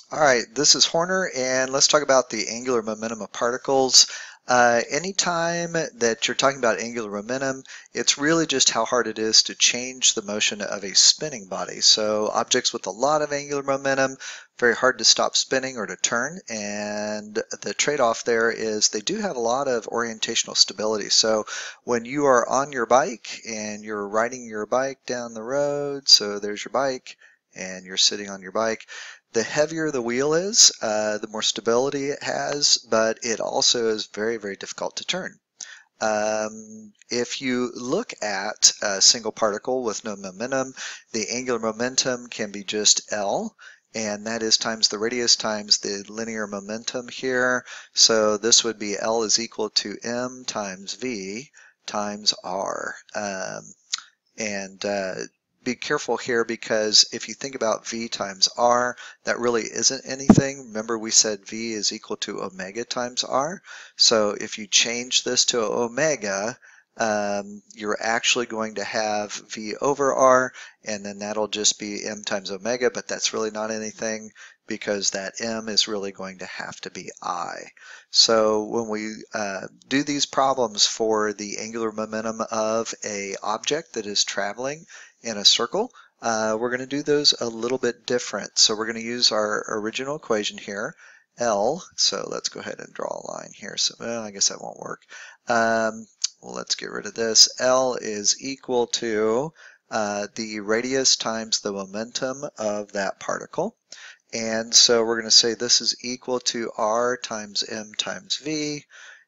All right, this is Horner, and let's talk about the angular momentum of particles. Anytime that you're talking about angular momentum, it's really just how hard it is to change the motion of a spinning body. So objects with a lot of angular momentum, very hard to stop spinning or to turn, and the trade-off there is they do have a lot of orientational stability. So when you are on your bike and you're riding your bike down the road, so there's your bike, and you're sitting on your bike, the heavier the wheel is, the more stability it has, but it also is very, very difficult to turn. If you look at a single particle with no momentum, the angular momentum can be just L, and that is times the radius times the linear momentum here. So this would be L is equal to m times v times r. And be careful here, because if you think about v times r, that really isn't anything. Remember, we said v is equal to omega times r. So if you change this to omega, you're actually going to have v over r, and then that'll just be m times omega, but that's really not anything, because that m is really going to have to be I. So when we do these problems for the angular momentum of a object that is traveling in a circle, we're going to do those a little bit different. So we're going to use our original equation here, L. So let's go ahead and draw a line here. So well, I guess that won't work. Well, let's get rid of this. L is equal to the radius times the momentum of that particle. And so we're going to say this is equal to r times m times v,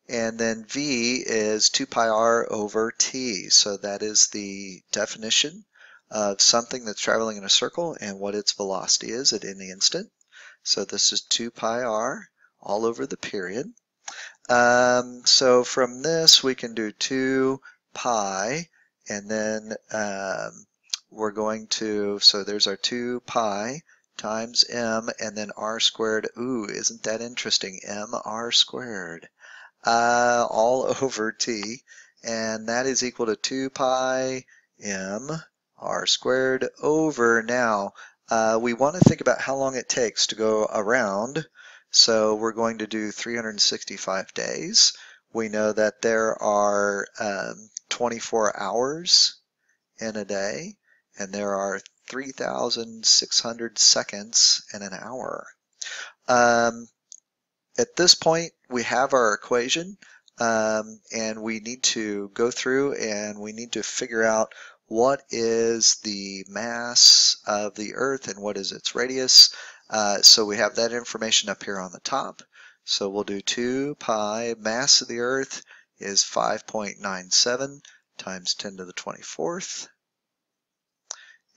and then v is 2 pi r over t. So that is the definition of something that's traveling in a circle and what its velocity is at any instant. So this is 2 pi r all over the period. So from this we can do 2 pi, and then we're going to, so there's our 2 pi times m, and then r squared. Ooh, isn't that interesting? M r squared all over t, and that is equal to 2 pi m r squared over, now we want to think about how long it takes to go around, so we're going to do 365 days. We know that there are 24 hours in a day, and there are 3,600 seconds in an hour. At this point, we have our equation, and we need to go through and we need to figure out what is the mass of the Earth and what is its radius. So we have that information up here on the top. So we'll do 2 pi, mass of the Earth is 5.97 times 10 to the 24th.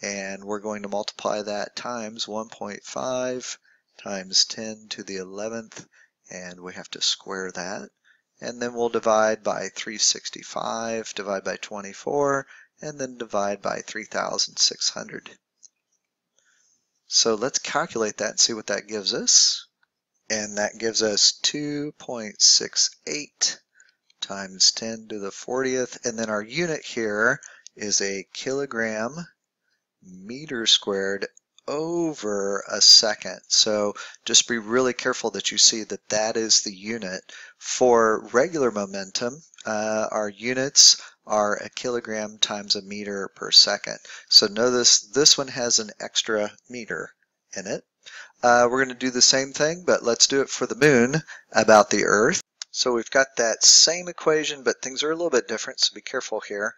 And we're going to multiply that times 1.5 times 10 to the 11th, and we have to square that. And then we'll divide by 365, divide by 24, and then divide by 3,600. So let's calculate that and see what that gives us. And that gives us 2.68 times 10 to the 40th. And then our unit here is a kilogram meter squared over a second. So just be really careful that you see that that is the unit. For regular momentum, our units are a kilogram times a meter per second. So notice this one has an extra meter in it. We're going to do the same thing, but let's do it for the moon about the Earth. So we've got that same equation, but things are a little bit different, so be careful here.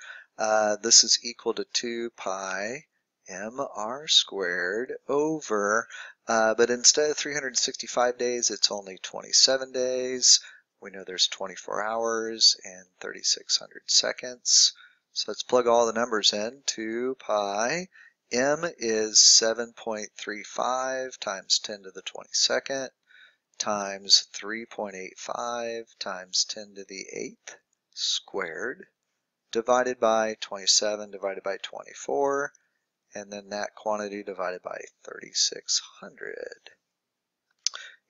This is equal to 2 pi mr squared over, but instead of 365 days, it's only 27 days. We know there's 24 hours and 3,600 seconds. So let's plug all the numbers in. 2 pi, m is 7.35 times 10 to the 22nd, times 3.85 times 10 to the 8th squared, divided by 27 divided by 24, and then that quantity divided by 3,600.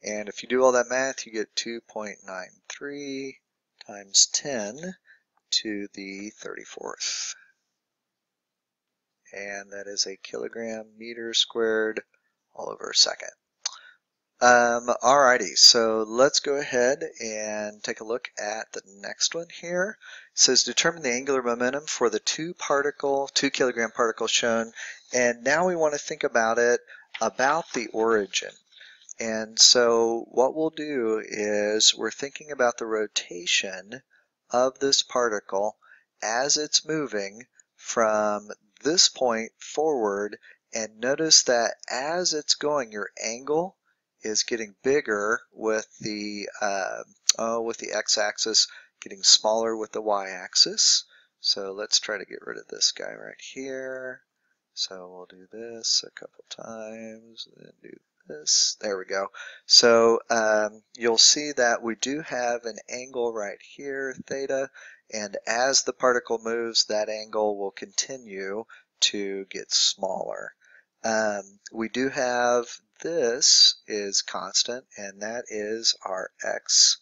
And if you do all that math, you get 2.93 times 10 to the 34th. And that is a kilogram meter squared all over a second. Alrighty, so let's go ahead and take a look at the next one here. It says determine the angular momentum for the 2 kilogram particle shown, and now we want to think about it about the origin. And so what we'll do is we're thinking about the rotation of this particle as it's moving from this point forward, and notice that as it's going, your angle is getting bigger with the x-axis, getting smaller with the y-axis. So let's try to get rid of this guy right here. So we'll do this a couple times, and then do this. There we go. So you'll see that we do have an angle right here, theta, and as the particle moves, that angle will continue to get smaller. We do have this is constant, and that is our x.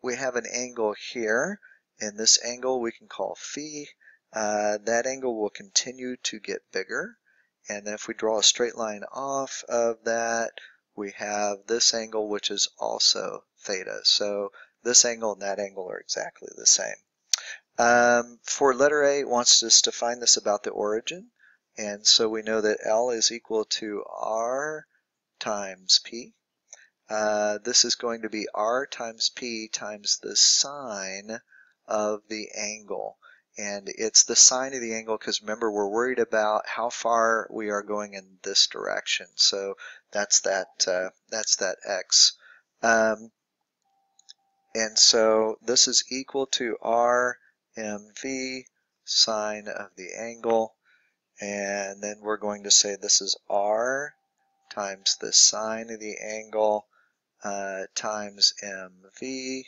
We have an angle here, and this angle we can call phi. That angle will continue to get bigger, and then if we draw a straight line off of that, we have this angle, which is also theta. So this angle and that angle are exactly the same. For letter A, it wants us to find this about the origin, and so we know that L is equal to R times P. This is going to be R times P times the sine of the angle. And it's the sine of the angle because remember we're worried about how far we are going in this direction. So that's that x. And so this is equal to R mv sine of the angle. And then we're going to say this is R times the sine of the angle times mv.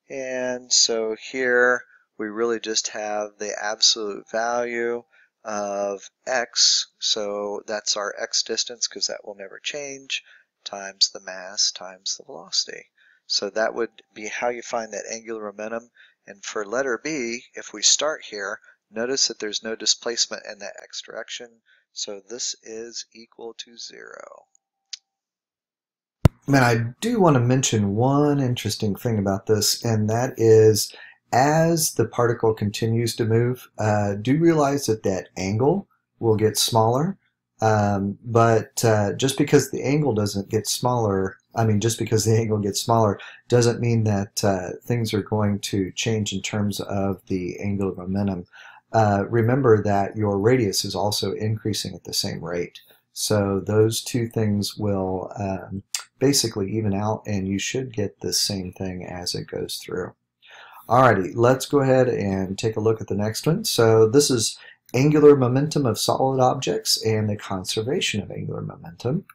And so here we really just have the absolute value of x, so that's our x distance because that will never change, times the mass times the velocity. So that would be how you find that angular momentum. And for letter B, if we start here, notice that there's no displacement in that x direction, so this is equal to 0. Man, I do want to mention one interesting thing about this, and that is as the particle continues to move, do realize that that angle will get smaller. But just because the angle doesn't get smaller, just because the angle gets smaller doesn't mean that things are going to change in terms of the angular momentum. Remember that your radius is also increasing at the same rate. So those two things will basically even out, and you should get the same thing as it goes through. Alrighty, let's go ahead and take a look at the next one. So this is angular momentum of solid objects and the conservation of angular momentum.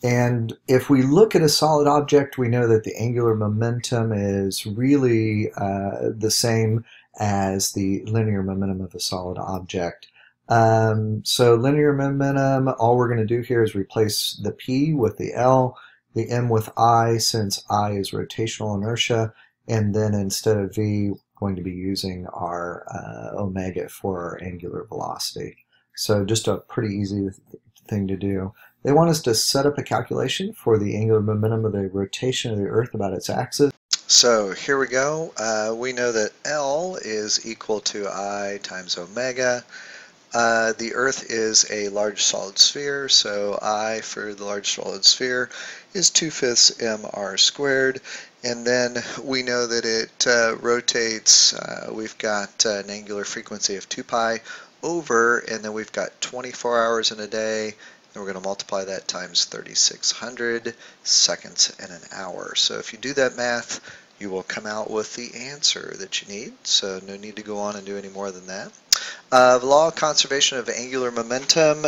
And if we look at a solid object, we know that the angular momentum is really the same as the linear momentum of a solid object. So linear momentum, all we're going to do here is replace the P with the L, the M with I, since I is rotational inertia, and then instead of V, we're going to be using our omega for our angular velocity. So just a pretty easy thing to do. They want us to set up a calculation for the angular momentum of the rotation of the Earth about its axis. So here we go. We know that L is equal to I times omega. The Earth is a large solid sphere, so I for the large solid sphere is 2/5 mr squared. And then we know that it rotates, we've got an angular frequency of 2 pi over, and then we've got 24 hours in a day, and we're going to multiply that times 3,600 seconds in an hour. So if you do that math, you will come out with the answer that you need, so no need to go on and do any more than that. The law of conservation of angular momentum,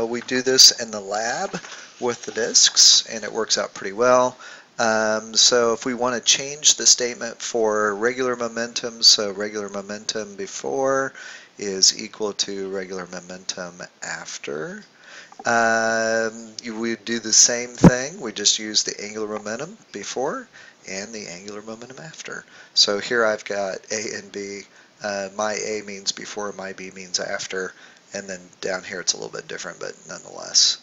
we do this in the lab with the disks, and it works out pretty well. So if we want to change the statement for regular momentum, so regular momentum before is equal to regular momentum after. We do the same thing, we just use the angular momentum before and the angular momentum after. So here I've got A and B. My A means before, my B means after, And then down here it's a little bit different, but nonetheless.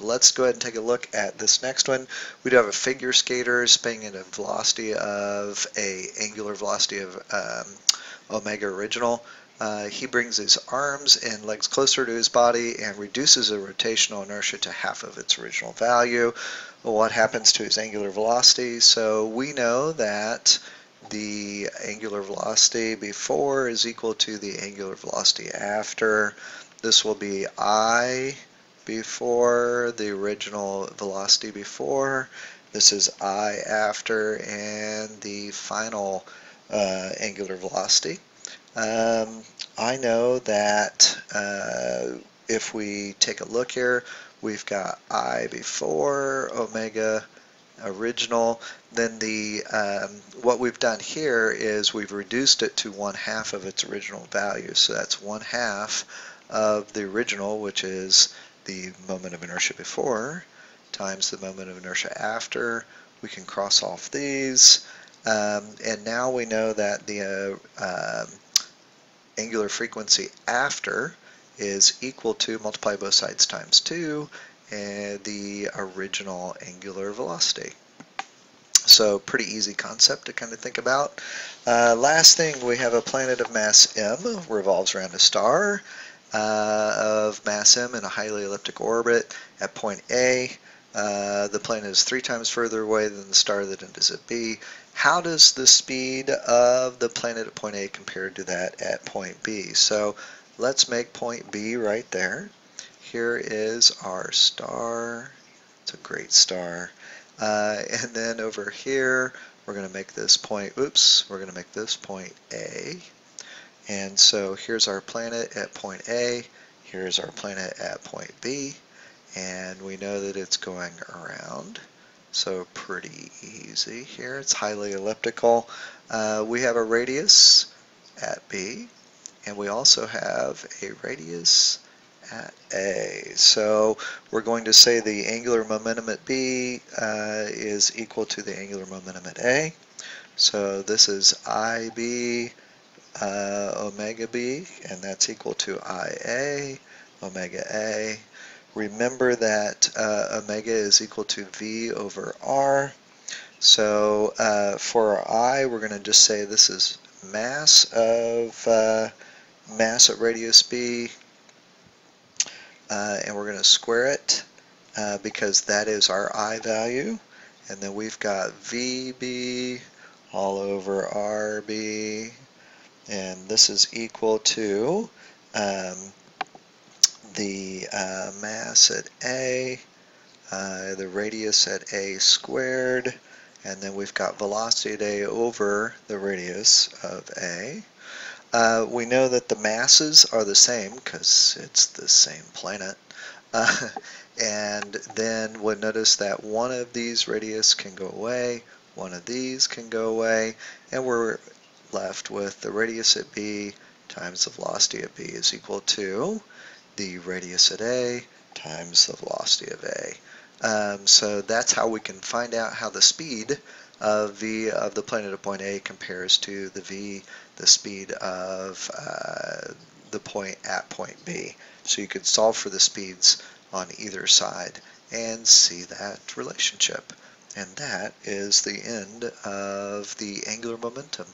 Let's go ahead and take a look at this next one. We do have a figure skater spinning at a velocity of a angular velocity of omega original. He brings his arms and legs closer to his body and reduces the rotational inertia to half of its original value. Well, what happens to his angular velocity? So we know that the angular velocity before is equal to the angular velocity after. This will be I before, the original velocity before. This is I after, and the final angular velocity. I know that if we take a look here, we've got I before omega original. Then the what we've done here is we've reduced it to 1/2 of its original value. So that's 1/2 of the original, which is the moment of inertia before, times the moment of inertia after. We can cross off these. And now we know that the angular frequency after is equal to, multiply both sides times 2, and the original angular velocity. So pretty easy concept to kind of think about. Last thing, we have a planet of mass m, revolves around a star of mass m in a highly elliptic orbit at point A. The planet is 3 times further away than the star that it is at B. How does the speed of the planet at point A compare to that at point B? So let's make point B right there. Here is our star. It's a great star. And then over here, we're going to make this point, we're going to make this point A. And so here's our planet at point A. Here's our planet at point B. And we know that it's going around. So pretty easy here. It's highly elliptical. We have a radius at B, and we also have a radius at A. So we're going to say the angular momentum at B is equal to the angular momentum at A. So this is IB omega B, and that's equal to IA omega A. Remember that omega is equal to V over R. So for our I, we're going to just say this is mass of mass at radius B, and we're going to square it because that is our I value. And then we've got VB all over RB, and this is equal to the mass at A, the radius at A squared, and then we've got velocity at A over the radius of A. We know that the masses are the same because it's the same planet. And then we'll notice that one of these radius can go away, one of these can go away, and we're left with the radius at B times the velocity at B is equal to the radius at A times the velocity of A. So that's how we can find out how the speed of V of the planet at point A compares to the V, the speed of the point at point B. So you could solve for the speeds on either side and see that relationship. And that is the end of the angular momentum.